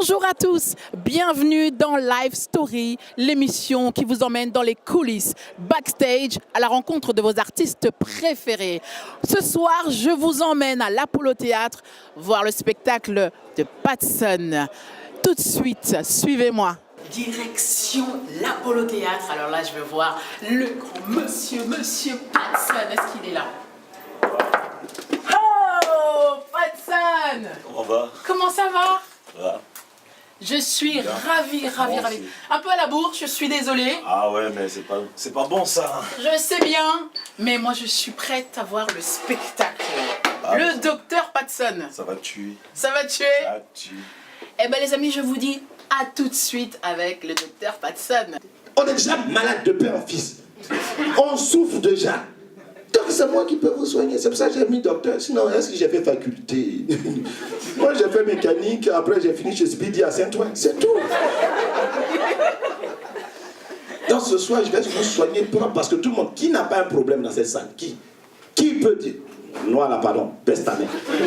Bonjour à tous, bienvenue dans Live Story, l'émission qui vous emmène dans les coulisses, backstage, à la rencontre de vos artistes préférés. Ce soir, je vous emmène à l'Apollo Théâtre voir le spectacle de Patson. Tout de suite, suivez-moi. Direction l'Apollo Théâtre. Alors là, je vais voir le grand monsieur Patson. Est-ce qu'il est là? Oh, Patson! Comment va? Comment ça va? Ah. Je suis ravie. Un peu à la bourre, je suis désolée. Ah ouais, mais c'est pas bon ça. Je sais bien, mais moi je suis prête à voir le spectacle. Le docteur Patson. Ça va tuer. Ça va tuer? Ça tue. Eh ben les amis, je vous dis à tout de suite avec le docteur Patson. On est déjà malade de père en fils. On souffre déjà. Donc c'est moi qui peux vous soigner. C'est pour ça que j'ai mis docteur. Sinon, est-ce que j'ai fait faculté? Moi, j'ai fait mécanique. Après, j'ai fini chez Speedy à Saint-Ouen. C'est tout. Donc ce soir, je vais vous soigner propre parce que tout le monde, qui n'a pas un problème dans cette salle? Qui peut dire? Noir là, pardon. Baisse ta main. Il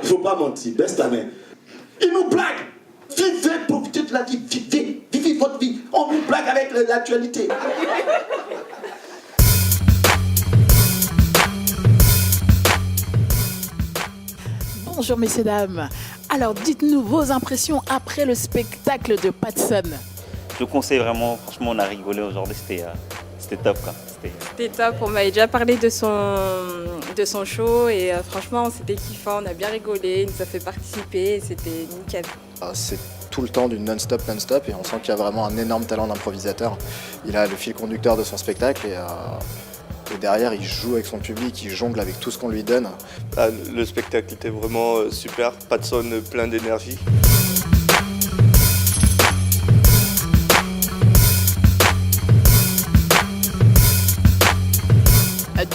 ne faut pas mentir. Baisse ta main. Il nous blague. Vivez, profitez de la vie. Vivez votre vie. On nous blague avec l'actualité. Bonjour messieurs, dames. Alors dites-nous vos impressions après le spectacle de Patson. Je vous conseille vraiment, franchement on a rigolé aujourd'hui, c'était top quoi. C'était top, on m'avait déjà parlé de son show et franchement c'était kiffant, on a bien rigolé, il nous a fait participer, c'était nickel. C'est tout le temps du non-stop et on sent qu'il y a vraiment un énorme talent d'improvisateur. Il a le fil conducteur de son spectacle et derrière, il joue avec son public, il jongle avec tout ce qu'on lui donne. Le spectacle était vraiment super, Patson plein d'énergie.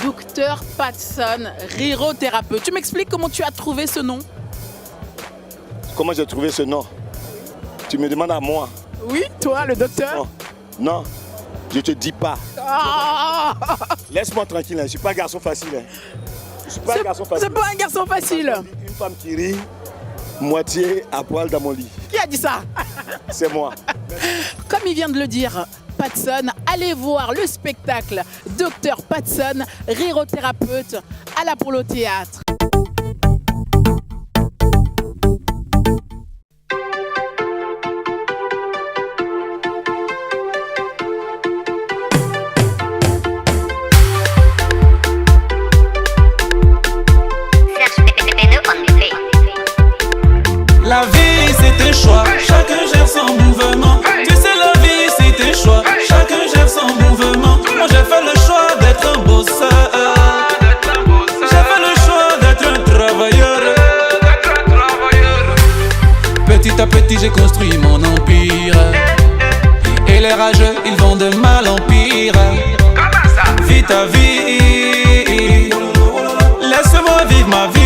Docteur Patson, rhyrothérapeute. Tu m'expliques comment tu as trouvé ce nom? Comment j'ai trouvé ce nom? Tu me demandes à moi? Oui, toi, le docteur? Non, je te dis pas. Ah, Laisse-moi tranquille, je ne suis pas un garçon facile. Je suis pas un garçon facile. c'est pas un garçon facile. Une femme qui rit, moitié à poil dans mon lit. Qui a dit ça? C'est moi. Comme il vient de le dire, Patson, allez voir le spectacle Docteur Patson, rhyrothérapeute à l'Apollo Théâtre. La vie c'est un choix, chacun gère son mouvement. Tu sais la vie c'est un choix, chacun gère son mouvement. Moi j'ai fait le choix d'être un bosseur. J'ai fait le choix d'être un travailleur. Petit à petit j'ai construit mon empire. Et les rageux ils vont de mal en pire. Vis ta vie, laisse-moi vivre ma vie.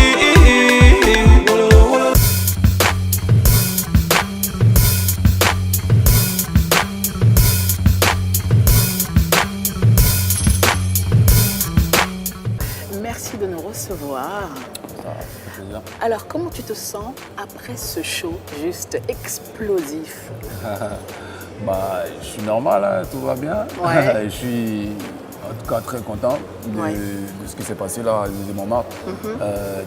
Merci de nous recevoir. Alors, comment tu te sens après ce show juste explosif? Je suis normal, hein, tout va bien. Ouais. Je suis en tout cas très content de ce qui s'est passé là à Montmartre.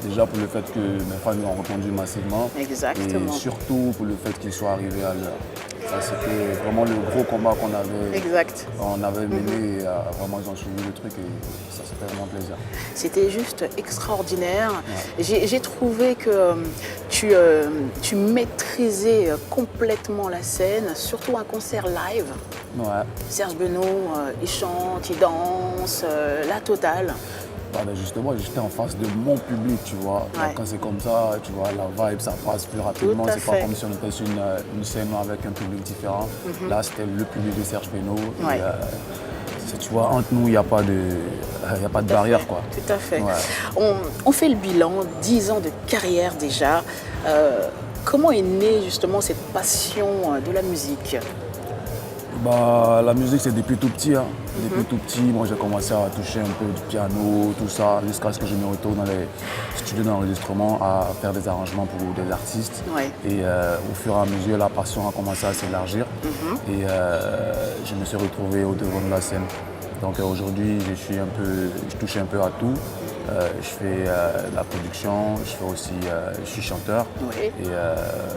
Déjà pour le fait que mes fans ont répondu massivement. Exactement. Et surtout pour le fait qu'ils soient arrivés à l'heure. Ça c'était vraiment le gros combat qu'on avait mené et vraiment ils ont suivi le truc et ça c'était vraiment plaisir. C'était juste extraordinaire. Ouais. J'ai trouvé que tu maîtrisais complètement la scène, surtout un concert live. Ouais. Serge Benoît, il chante, il danse, la totale. Justement, j'étais en face de mon public, tu vois. Ouais. Quand c'est comme ça, tu vois, la vibe, ça passe plus rapidement. C'est pas comme si on était sur une scène avec un public différent. Là, c'était le public de Serge Benoît. Ouais. Tu vois, entre nous, il n'y a pas de barrière, quoi. Tout à fait. Ouais. On fait le bilan, 10 ans de carrière déjà. Comment est née justement cette passion de la musique? La musique, c'est depuis tout petit. Hein. Depuis tout petit, moi j'ai commencé à toucher un peu du piano, tout ça, jusqu'à ce que je me retrouve dans les studios d'enregistrement à faire des arrangements pour des artistes. Ouais. Et au fur et à mesure, la passion a commencé à s'élargir. Et je me suis retrouvé au devant de la scène. Donc aujourd'hui, je touche un peu à tout. Je fais de la production, je suis chanteur. Oui. Et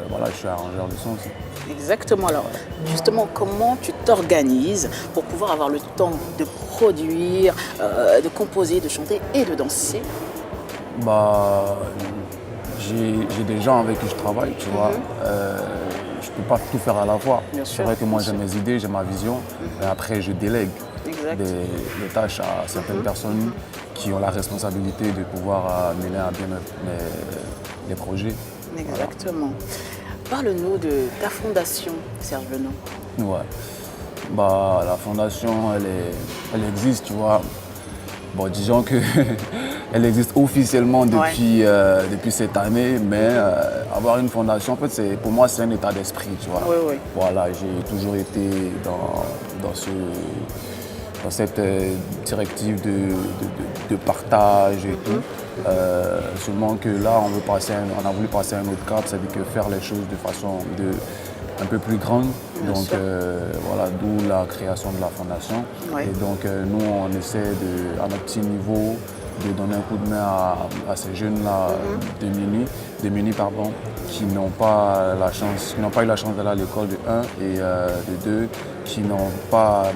voilà, je suis arrangeur de son aussi. Exactement. Alors, justement, comment tu t'organises pour pouvoir avoir le temps de produire, de composer, de chanter et de danser? Bah, j'ai des gens avec qui je travaille, tu vois. Je ne peux pas tout faire à la fois. Bien C'est sûr, vrai que moi bien j'ai mes idées, j'ai ma vision, mais après je délègue des tâches à certaines personnes qui ont la responsabilité de pouvoir mener à bien les projets. Exactement. Parle-nous de ta fondation, Serge Benoît. Ouais. Bah, la fondation, elle existe, tu vois. Bon, disons que elle existe officiellement depuis cette année, mais avoir une fondation, en fait, pour moi, c'est un état d'esprit, tu vois. Oui, oui. Voilà, j'ai toujours été dans cette directive de partage et tout. Seulement que là, on a voulu passer à un autre cap, c'est-à-dire que faire les choses de façon un peu plus grande. Donc voilà, d'où la création de la fondation. Ouais. Et donc nous, on essaie à notre petit niveau de donner un coup de main à ces jeunes-là démunis, qui n'ont pas eu la chance d'aller à l'école de 1 et de 2, qui n'ont pas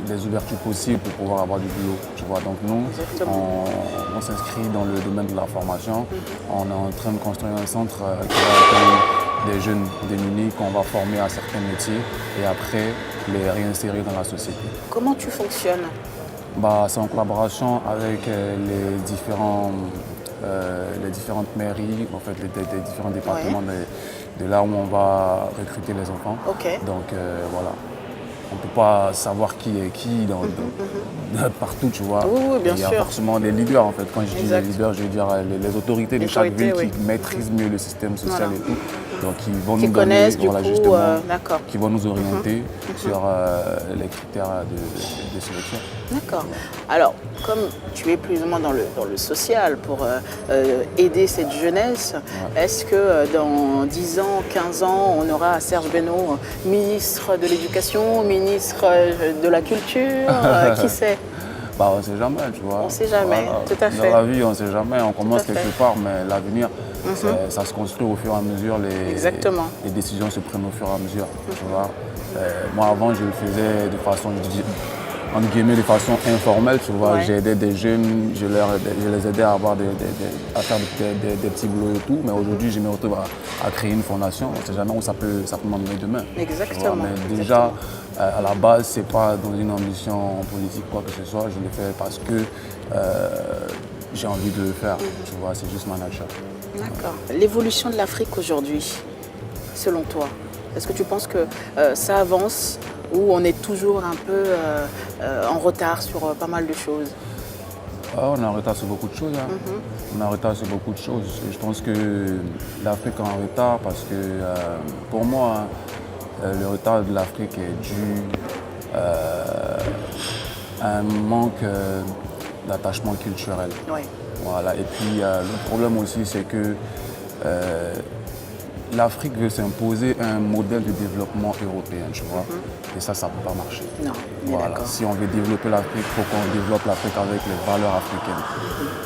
les ouvertures possibles pour pouvoir avoir du boulot. Tu vois. Donc nous, on s'inscrit dans le domaine de la formation. On est en train de construire un centre qui va accueillir des jeunes démunis qu'on va former à certains métiers et après les réinsérer dans la société. Comment tu fonctionnes? Bah, c'est en collaboration avec les différentes mairies, en fait, les différents départements de là où on va recruter les enfants. Ok. Donc voilà. On ne peut pas savoir qui est qui partout, tu vois. Oui, bien il y a sûr. forcément des leaders, en fait. Quand je dis les leaders, je veux dire les autorités de chaque ville oui. qui maîtrisent mieux le système social et tout. Donc, qui vont Qui nous connaissent, donner, du coup, justement, d'accord. qui vont nous orienter sur les critères de sélection. D'accord. Alors, comme tu es plus ou moins dans le social pour aider cette jeunesse, est-ce que dans 10 ans, 15 ans, on aura Serge Benoît, ministre de l'Éducation, ministre de la Culture, qui sait? Bah, on ne sait jamais, tu vois. On ne sait jamais, Voilà. tout à fait. Dans la vie, on ne sait jamais. On commence Tout à fait. quelque part, mais l'avenir, ça se construit au fur et à mesure. Exactement. Les décisions se prennent au fur et à mesure, tu vois. Moi, avant, je le faisais de façon, entre guillemets, de façon informelle, tu vois. Ouais. J'aidais des jeunes, je les aidais à à faire des petits boulots et tout. Mais aujourd'hui, je me retrouve à créer une fondation. On ne sait jamais où ça peut m'emmener demain. Exactement. Tu vois. Mais déjà, à la base, c'est pas dans une ambition politique quoi que ce soit. Je le fais parce que j'ai envie de le faire. Tu vois, c'est juste ma nature. D'accord. L'évolution de l'Afrique aujourd'hui, selon toi, est-ce que tu penses que ça avance ou on est toujours un peu en retard sur pas mal de choses? On est en retard sur beaucoup de choses. Hein. On est en retard sur beaucoup de choses. Je pense que l'Afrique est en retard parce que pour moi, le retard de l'Afrique est dû à un manque d'attachement culturel. Oui. Voilà. Et puis le problème aussi, c'est que l'Afrique veut s'imposer un modèle de développement européen, tu vois. Et ça ne peut pas marcher. Non, on est Voilà. d'accord. Si on veut développer l'Afrique, il faut qu'on développe l'Afrique avec les valeurs africaines.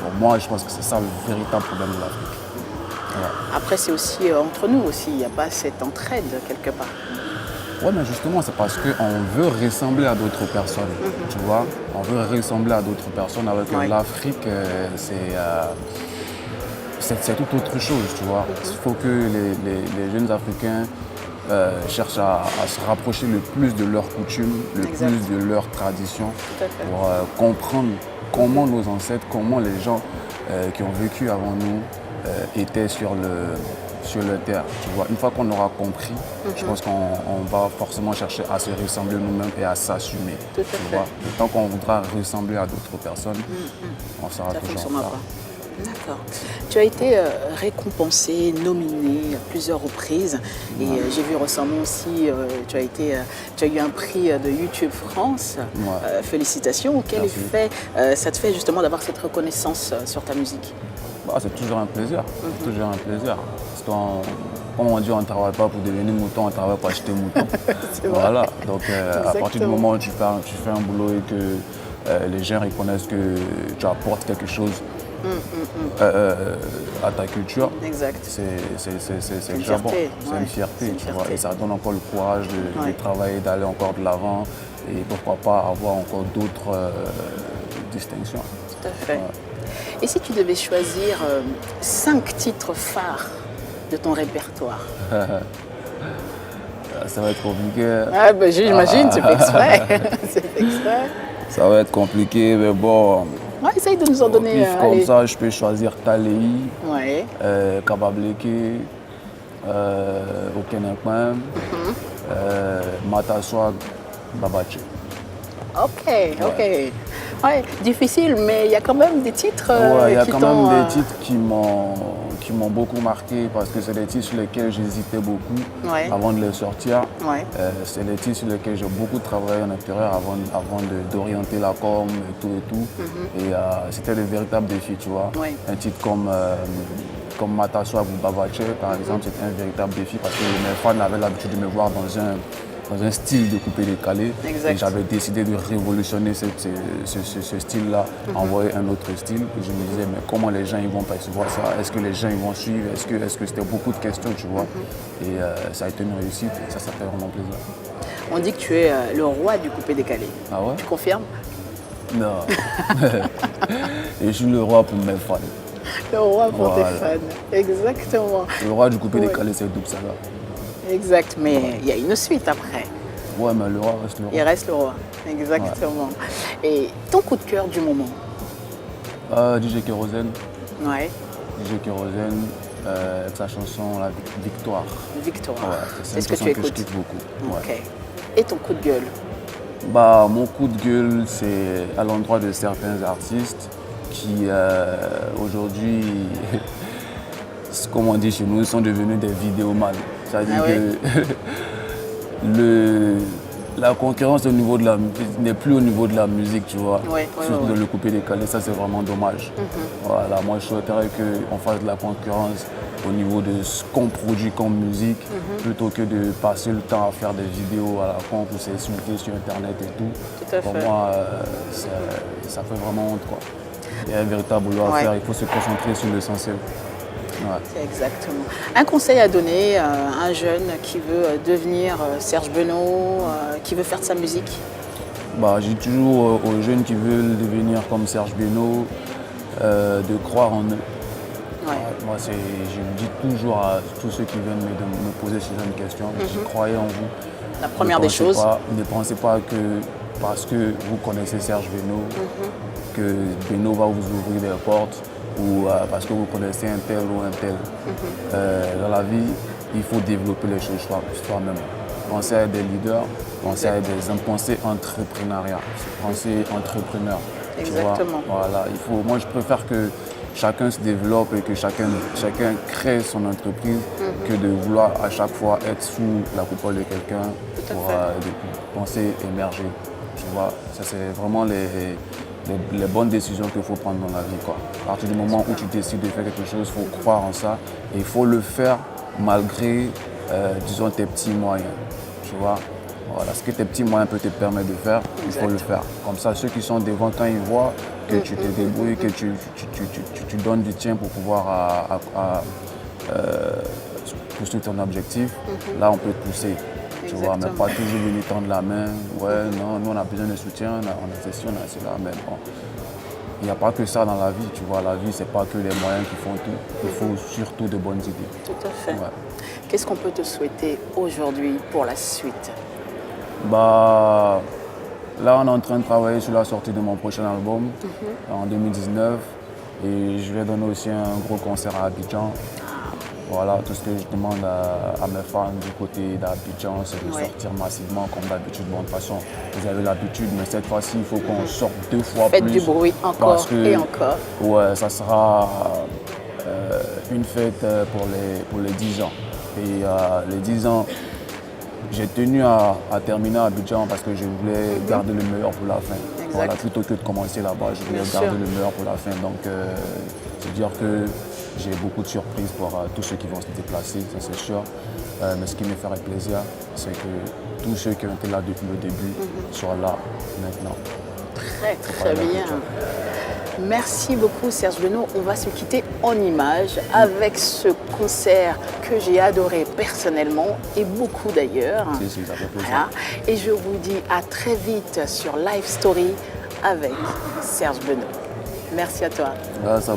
Pour moi, je pense que c'est ça le véritable problème de l'Afrique. Voilà. Après, c'est aussi entre nous aussi, il n'y a pas cette entraide quelque part. Oui, mais justement, c'est parce qu'on veut ressembler à d'autres personnes, tu vois. On veut ressembler à d'autres personnes avec l'Afrique, c'est tout autre chose, tu vois. Il faut que les jeunes Africains cherchent à se rapprocher le plus de leurs coutumes, le plus de leurs traditions, pour comprendre comment nos ancêtres, comment les gens qui ont vécu avant nous étaient sur le terre. Tu vois. Une fois qu'on aura compris, je pense qu'on va forcément chercher à se ressembler nous-mêmes et à s'assumer. Tu vois. Et tant qu'on voudra ressembler à d'autres personnes, on sera toujours en retard. D'accord. Tu as été récompensé, nominé à plusieurs reprises. Et j'ai vu récemment aussi, tu as eu un prix de YouTube France. Félicitations. Quel effet ça te fait justement d'avoir cette reconnaissance sur ta musique? C'est toujours un plaisir. Toujours un plaisir. Parce comme on dit, on ne travaille pas pour devenir mouton, on travaille pour acheter mouton. Voilà. Donc à partir du moment où tu fais un boulot et que les gens reconnaissent que tu apportes quelque chose à ta culture, c'est déjà bon. C'est une fierté. Tu vois, et ça donne encore le courage de travailler, d'aller encore de l'avant et pourquoi pas avoir encore d'autres distinctions. Tout à fait. Et si tu devais choisir 5 titres phares de ton répertoire? Ça va être compliqué. J'imagine, c'est fait exprès. C'est fait exprès. Ça va être compliqué, mais bon. Essaye de nous en donner. Comme ça, je peux choisir Talei, Ouais. Kabableke, Okenekmem, Mataswag, Babache. Ok. Ouais, difficile, mais il y a quand même des titres il y a quand même des titres qui m'ont beaucoup marqué parce que c'est des titres sur lesquels j'hésitais beaucoup avant de les sortir. C'est des titres sur lesquels j'ai beaucoup travaillé en intérieur avant d'orienter la com et tout. Et c'était des véritables défis, tu vois. Un titre comme Mataswag ou Babache, par exemple, c'était un véritable défi parce que mes fans avaient l'habitude de me voir dans un style de coupé décalé. Et j'avais décidé de révolutionner ce style-là, envoyer un autre style. Et je me disais, mais comment les gens ils vont percevoir ça? Est-ce que les gens ils vont suivre? Est-ce que c'était beaucoup de questions, tu vois? Et ça a été une réussite et ça fait vraiment plaisir. On dit que tu es le roi du coupé décalé. Ah ouais? Tu confirmes? Non. Et je suis le roi pour mes fans. Le roi pour tes fans, exactement. Le roi du coupé décalé, c'est Double Saga. Exact, mais il y a une suite après. Ouais, mais le roi reste le roi. Il reste le roi, exactement. Et ton coup de cœur du moment? DJ Kérosène. Ouais. DJ Kérosène, avec sa chanson la Victoire. Victoire. C'est une ce que chanson tu que je écoutes? kiffe beaucoup. Ok. Et ton coup de gueule? Mon coup de gueule, c'est à l'endroit de certains artistes qui, aujourd'hui, comme on dit chez nous, sont devenus des vidéomans. C'est-à-dire que la concurrence n'est plus au niveau de la musique, tu vois. Surtout de le couper décalé, ça c'est vraiment dommage. Voilà, moi je souhaiterais qu'on fasse de la concurrence au niveau de ce qu'on produit comme musique, plutôt que de passer le temps à faire des vidéos à la con pour s'insulter sur internet et tout. Pour moi, ça fait vraiment honte, quoi. Il y a un véritable boulot à faire, il faut se concentrer sur l'essentiel. C'est exactement. Un conseil à donner à un jeune qui veut devenir Serge Benoît, qui veut faire de sa musique? J'ai toujours aux jeunes qui veulent devenir comme Serge Benoît de croire en eux. Moi, je le dis toujours à tous ceux qui viennent me poser ce genre de questions. Croyez en vous. La première des choses. Ne pensez pas que parce que vous connaissez Serge Benoît, que Benoît va vous ouvrir des portes. Ou parce que vous connaissez un tel ou un tel. Dans la vie, il faut développer les choses soi-même. Pensez à des leaders, pensez à pensez entrepreneuriat, pensez entrepreneur. Exactement. Tu vois, voilà, moi je préfère que chacun se développe et que chacun crée son entreprise que de vouloir à chaque fois être sous la coupole de quelqu'un pour penser émerger. Tu vois, ça c'est vraiment les bonnes décisions qu'il faut prendre dans la vie, quoi. À partir du moment où tu décides de faire quelque chose, il faut croire en ça et il faut le faire malgré, disons, tes petits moyens. Tu vois, voilà, ce que tes petits moyens peuvent te permettre de faire, il faut le faire. Comme ça, ceux qui sont devant, quand ils voient que tu te débrouilles, que tu donnes du tien pour pouvoir pousser ton objectif, là on peut te pousser. Tu vois, mais pas toujours venir tendre la main. Ouais, non, nous on a besoin de soutien, on a ceci, on a cela. Mais bon, il n'y a pas que ça dans la vie, tu vois. La vie, c'est pas que les moyens qui font tout. Il faut surtout de bonnes idées. Tout à fait. Qu'est-ce qu'on peut te souhaiter aujourd'hui pour la suite? Là, on est en train de travailler sur la sortie de mon prochain album en 2019. Et je vais donner aussi un gros concert à Abidjan. Voilà, tout ce que je demande à mes fans du côté d'Abidjan, c'est de sortir massivement comme d'habitude. Bon, de toute façon, vous avez l'habitude, mais cette fois-ci, il faut qu'on sorte 2 fois Faites plus. du bruit encore et encore. Ouais, ça sera une fête pour les 10 ans. Et les 10 ans, j'ai tenu à terminer à Abidjan parce que je voulais garder le meilleur pour la fin. Voilà, plutôt que de commencer là-bas, je voulais garder le meilleur pour la fin. Donc, c'est dire que j'ai beaucoup de surprises pour tous ceux qui vont se déplacer, ça c'est sûr. Mais ce qui me ferait plaisir, c'est que tous ceux qui ont été là depuis le début soient là maintenant. Très, très bien. Merci beaucoup Serge Benoît. On va se quitter en images avec ce concert que j'ai adoré personnellement et beaucoup d'ailleurs. Si, ça fait plaisir. Voilà. Et je vous dis à très vite sur Live Story avec Serge Benoît. Merci à toi. Ah, ça...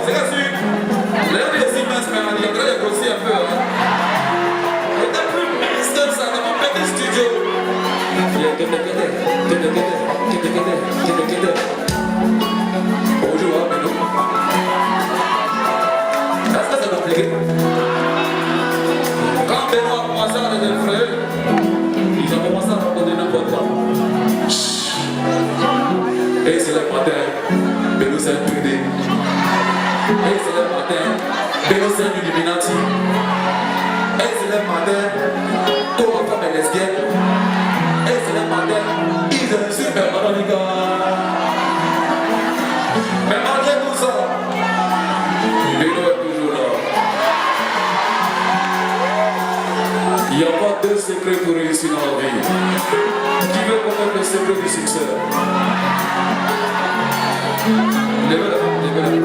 c'est là-dessus. L'air est si mince, mais il y a grossi un peu. Hein. On était plus mince que ça dans mon petit studio. Bonjour, Beno. Est-ce que c'est compliqué? Quand Beno a commencé à les frères, ils ont commencé à raconter n'importe quoi. Et c'est le matin, Beno s'est imprégné. Et c'est le matin, Beno s'est Illuminati. Et c'est le matin, comment femme est lesbienne. Et c'est le matin, ils ont super Veronica. Mais malgré tout ça, Beno est toujours là. Il n'y a pas deux secrets pour réussir dans la vie. Qui veut connaître le secret du succès? Levez-le, levez-le.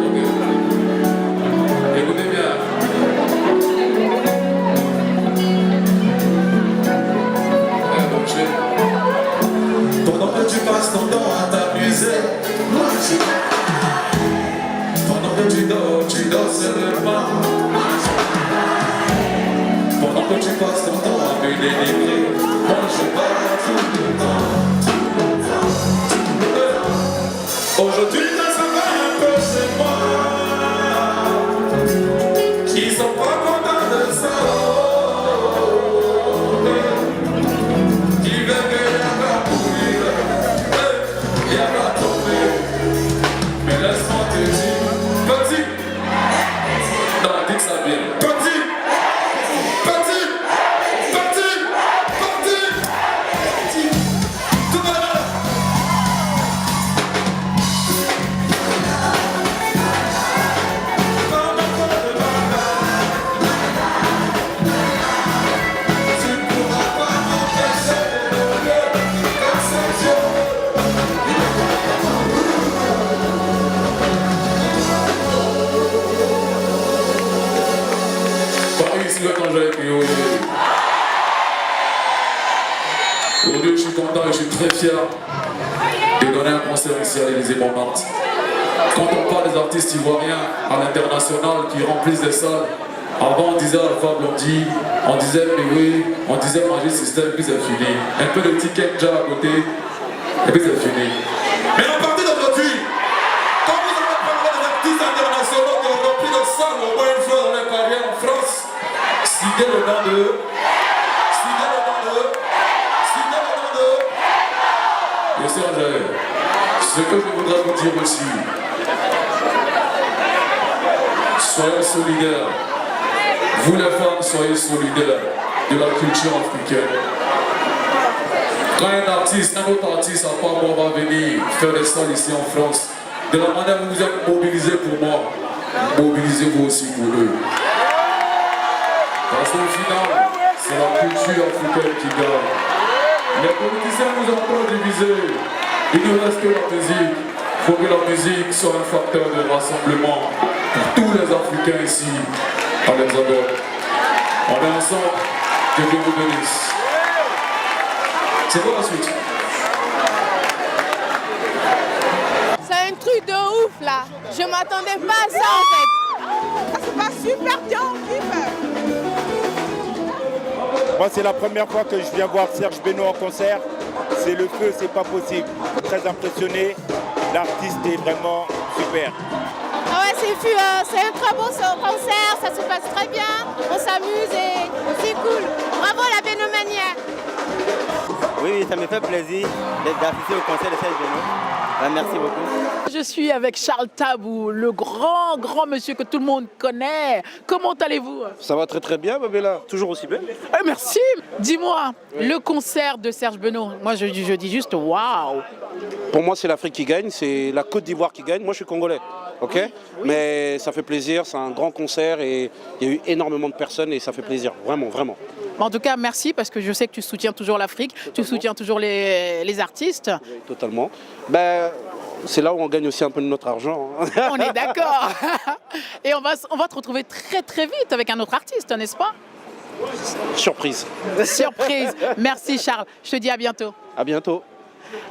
Ok. Écoutez bien. Pendant que tu passes ton temps à t'amuser, moi je... Pendant que tu dors seulement. Pendant que tu passes ton temps à me délivrer, moi je pars tout le temps. Aujourd'hui, ça va un peu chez moi. Ils sont pas contents de ça. Qui veut que la va pourrir, il y a pas tomber. Mais laisse-moi te dire, petit, dans la dit que ça vient. Petit, petit, petit, petit, tout va bien. Tu pourras pas m'empêcher de donner comme c'est Dieu. Paris, ici, le quand j'avais pris aujourd'hui, je suis content et je suis très fier de donner un concert ici à l'Élysée-Montmartre. Quand on parle des artistes ivoiriens à l'international qui remplissent des salles, avant on disait Alpha Blondy, on disait Péwé, on disait Magic System, puis c'est fini. Un peu de ticket déjà à côté, et puis c'est fini. Mais à partir d'aujourd'hui, quand vous allez parler des artistes internationaux qui ont rempli des salles au moins une fois dans leur carrière en France, citez le nom d'eux, citez le nom d'eux, citez le nom d'eux. Et Serge, ce que je voudrais vous dire aussi, soyez solidaires. Vous les femmes, soyez solidaires de la culture africaine. Quand un autre artiste à part moi va venir faire des salles ici en France, de la manière dont vous êtes mobilisés pour moi, mobilisez-vous aussi pour eux. Parce qu'au final, c'est la culture africaine qui gagne. Les politiciens nous ont trop divisés. Il ne reste que la musique. Il faut que la musique soit un facteur de rassemblement pour tous les Africains ici à l'Hexagone. On est ensemble, que Dieu vous bénisse. C'est quoi la suite? C'est un truc de ouf là. Je m'attendais pas à ça en fait. Ça se passe super bien, on kiffe. Moi, c'est la première fois que je viens voir Serge Beno en concert. C'est le feu, c'est pas possible. Très impressionné. L'artiste est vraiment super. Ah ouais, c'est un très beau concert, ça se passe très bien. On s'amuse et c'est cool. Bravo la Benomania. Oui, ça me fait plaisir d'assister au concert de Serge Beno. Merci beaucoup. Je suis avec Charles Tabou, le grand monsieur que tout le monde connaît. Comment allez-vous? Ça va très très bien, Babella. Toujours aussi belle. Merci. Dis-moi, le concert de Serge Beno, moi je dis juste waouh. Pour moi, c'est l'Afrique qui gagne, c'est la Côte d'Ivoire qui gagne. Moi, je suis congolais. Ok, oui. Mais ça fait plaisir, c'est un grand concert et il y a eu énormément de personnes et ça fait plaisir, vraiment, vraiment. En tout cas, merci parce que je sais que tu soutiens toujours l'Afrique, tu soutiens toujours les artistes. Oui, totalement. Ben, c'est là où on gagne aussi un peu de notre argent. Hein. On est d'accord. Et on va te retrouver très très vite avec un autre artiste, n'est-ce pas? Surprise. Surprise. Merci Charles, je te dis à bientôt. À bientôt.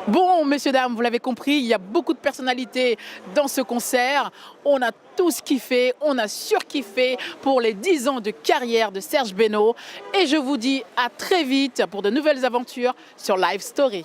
Bon, messieurs, dames, vous l'avez compris, il y a beaucoup de personnalités dans ce concert. On a tous kiffé, on a surkiffé pour les 10 ans de carrière de Serge Beno. Et je vous dis à très vite pour de nouvelles aventures sur Live Story.